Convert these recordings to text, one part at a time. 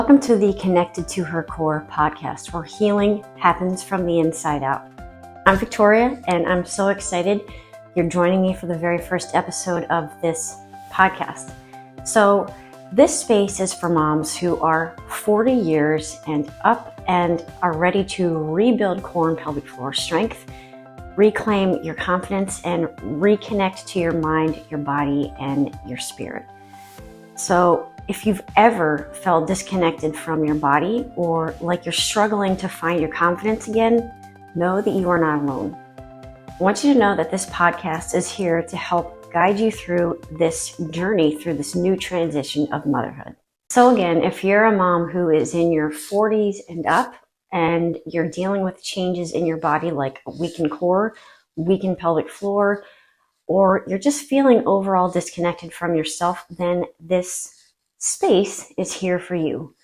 Welcome to the Connected to Her Core podcast, where healing happens from the inside out. I'm Victoria, and I'm so excited you're joining me for the very first episode of this podcast. So this space is for moms who are 40 years and up and are ready to rebuild core and pelvic floor strength, reclaim your confidence, and reconnect to your mind, your body, and your spirit. So if you've ever felt disconnected from your body or like you're struggling to find your confidence again, know that you are not alone. I want you to know that this podcast is here to help guide you through this journey, through this new transition of motherhood. So again, if you're a mom who is in your 40s and up and you're dealing with changes in your body like a weakened core, weakened pelvic floor, or you're just feeling overall disconnected from yourself, then this space is here for you.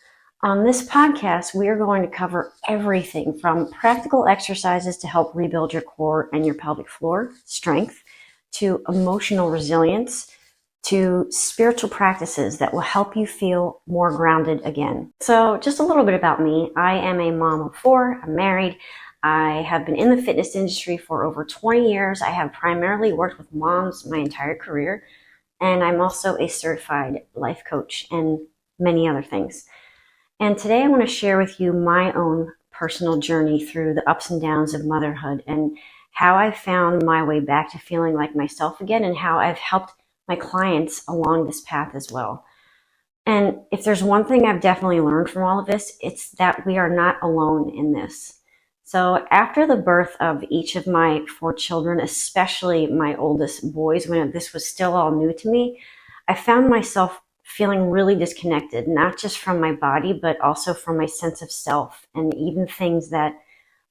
On this podcast, we are going to cover everything from practical exercises to help rebuild your core and your pelvic floor strength, to emotional resilience, to spiritual practices that will help you feel more grounded again. So just a little bit about me. I am a mom of 4. I'm married. I have been in the fitness industry for over 20 years. I have primarily worked with moms my entire career. And I'm also a certified life coach and many other things. And today I want to share with you my own personal journey through the ups and downs of motherhood and how I found my way back to feeling like myself again and how I've helped my clients along this path as well. And if there's one thing I've definitely learned from all of this, it's that we are not alone in this. So after the birth of each of my 4 children, especially my oldest boys, when this was still all new to me, I found myself feeling really disconnected, not just from my body, but also from my sense of self and even things that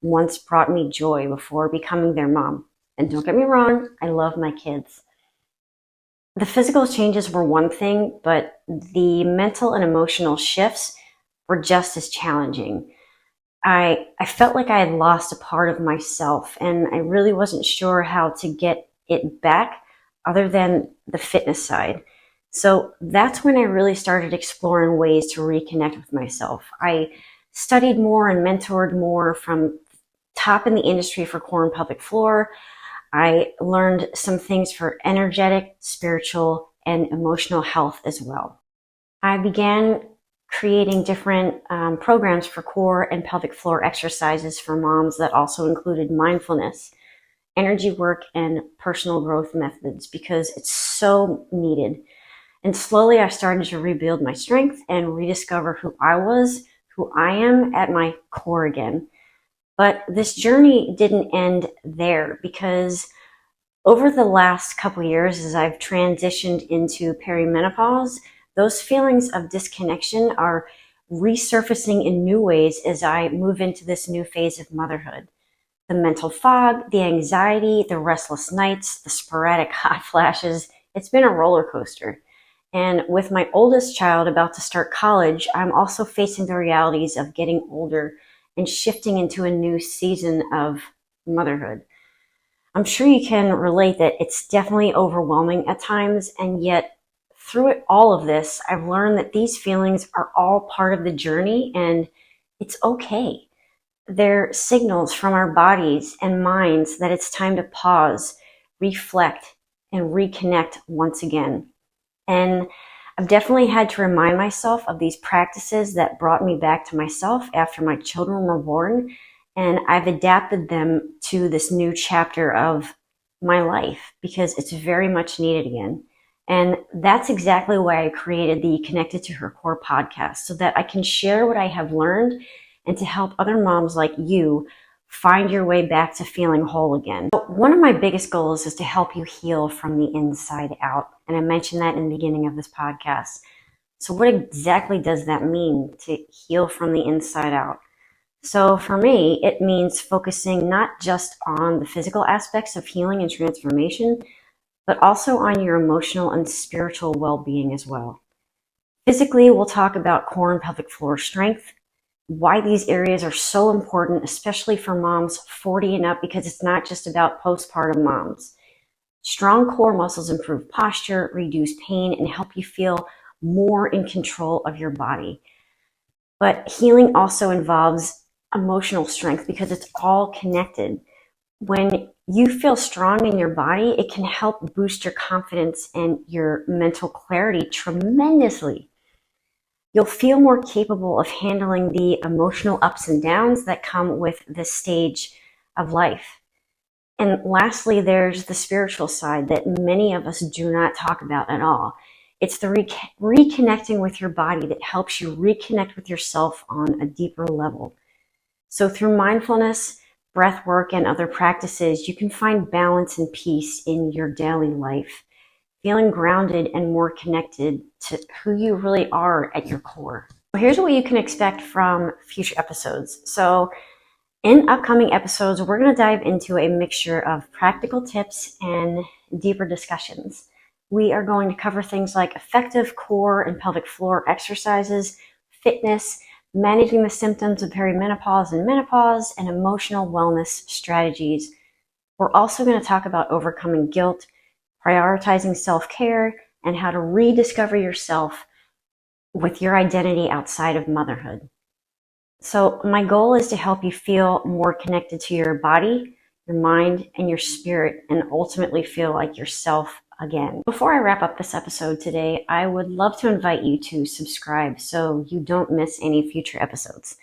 once brought me joy before becoming their mom. And don't get me wrong, I love my kids. The physical changes were one thing, but the mental and emotional shifts were just as challenging. I felt like I had lost a part of myself, and I really wasn't sure how to get it back other than the fitness side. So that's when I really started exploring ways to reconnect with myself. I studied more and mentored more from top in the industry for core and pelvic floor. I learned some things for energetic, spiritual, and emotional health as well. I began creating different programs for core and pelvic floor exercises for moms that also included mindfulness, energy work, and personal growth methods because it's so needed. And slowly I started to rebuild my strength and rediscover who I was, who I am at my core again. But this journey didn't end there because over the last couple years, as I've transitioned into perimenopause, those feelings of disconnection are resurfacing in new ways as I move into this new phase of motherhood. The mental fog, the anxiety, the restless nights, the sporadic hot flashes, it's been a roller coaster. And with my oldest child about to start college, I'm also facing the realities of getting older and shifting into a new season of motherhood. I'm sure you can relate that it's definitely overwhelming at times, and yet through all of this, I've learned that these feelings are all part of the journey and it's okay. They're signals from our bodies and minds that it's time to pause, reflect, and reconnect once again. And I've definitely had to remind myself of these practices that brought me back to myself after my children were born, and I've adapted them to this new chapter of my life because it's very much needed again. And that's exactly why I created the Connected to Her Core podcast, so that I can share what I have learned and to help other moms like you find your way back to feeling whole again. So one of my biggest goals is to help you heal from the inside out. And I mentioned that in the beginning of this podcast. So what exactly does that mean, to heal from the inside out? So for me, it means focusing not just on the physical aspects of healing and transformation, but also on your emotional and spiritual well-being as well. Physically, we'll talk about core and pelvic floor strength, why these areas are so important, especially for moms 40 and up, because it's not just about postpartum moms. Strong core muscles improve posture, reduce pain, and help you feel more in control of your body. But healing also involves emotional strength because it's all connected. When you feel strong in your body, it can help boost your confidence and your mental clarity tremendously. You'll feel more capable of handling the emotional ups and downs that come with this stage of life. And lastly, there's the spiritual side that many of us do not talk about at all. It's the reconnecting with your body that helps you reconnect with yourself on a deeper level. So through mindfulness, breath work, and other practices, you can find balance and peace in your daily life, feeling grounded and more connected to who you really are at your core. Here's what you can expect from future episodes. So in upcoming episodes, we're going to dive into a mixture of practical tips and deeper discussions. We are going to cover things like effective core and pelvic floor exercises, fitness, managing the symptoms of perimenopause and menopause, and emotional wellness strategies. We're also going to talk about overcoming guilt, prioritizing self-care, and how to rediscover yourself with your identity outside of motherhood. So my goal is to help you feel more connected to your body, your mind, and your spirit, and ultimately feel like yourself again. Before I wrap up this episode today, I would love to invite you to subscribe so you don't miss any future episodes.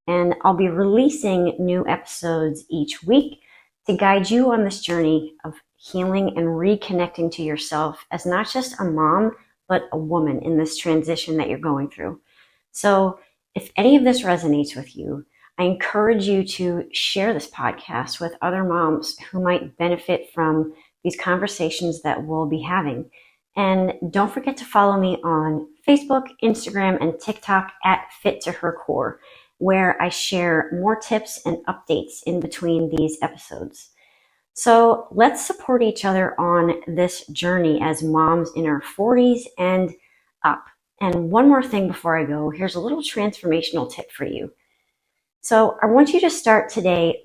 And I'll be releasing new episodes each week to guide you on this journey of healing and reconnecting to yourself as not just a mom, but a woman in this transition that you're going through. So if any of this resonates with you, I encourage you to share this podcast with other moms who might benefit from these conversations that we'll be having. And don't forget to follow me on Facebook, Instagram, and TikTok at Fit to Her Core, where I share more tips and updates in between these episodes. So let's support each other on this journey as moms in our 40s and up. And one more thing before I go, here's a little transformational tip for you. So I want you to start today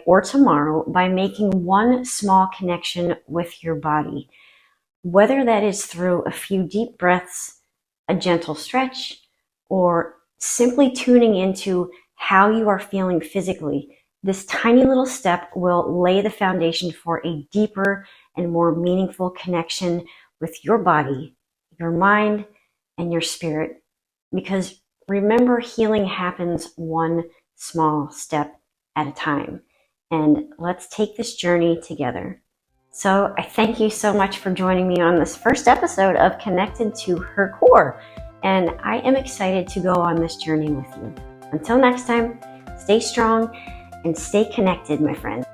or tomorrow by making one small connection with your body, whether that is through a few deep breaths, a gentle stretch, or simply tuning into how you are feeling physically. This tiny little step will lay the foundation for a deeper and more meaningful connection with your body, your mind, and your spirit. Because remember, healing happens one small step at a time. And let's take this journey together. So I thank you so much for joining me on this first episode of Connected to Her Core. And I am excited to go on this journey with you. Until next time, stay strong and stay connected, my friend.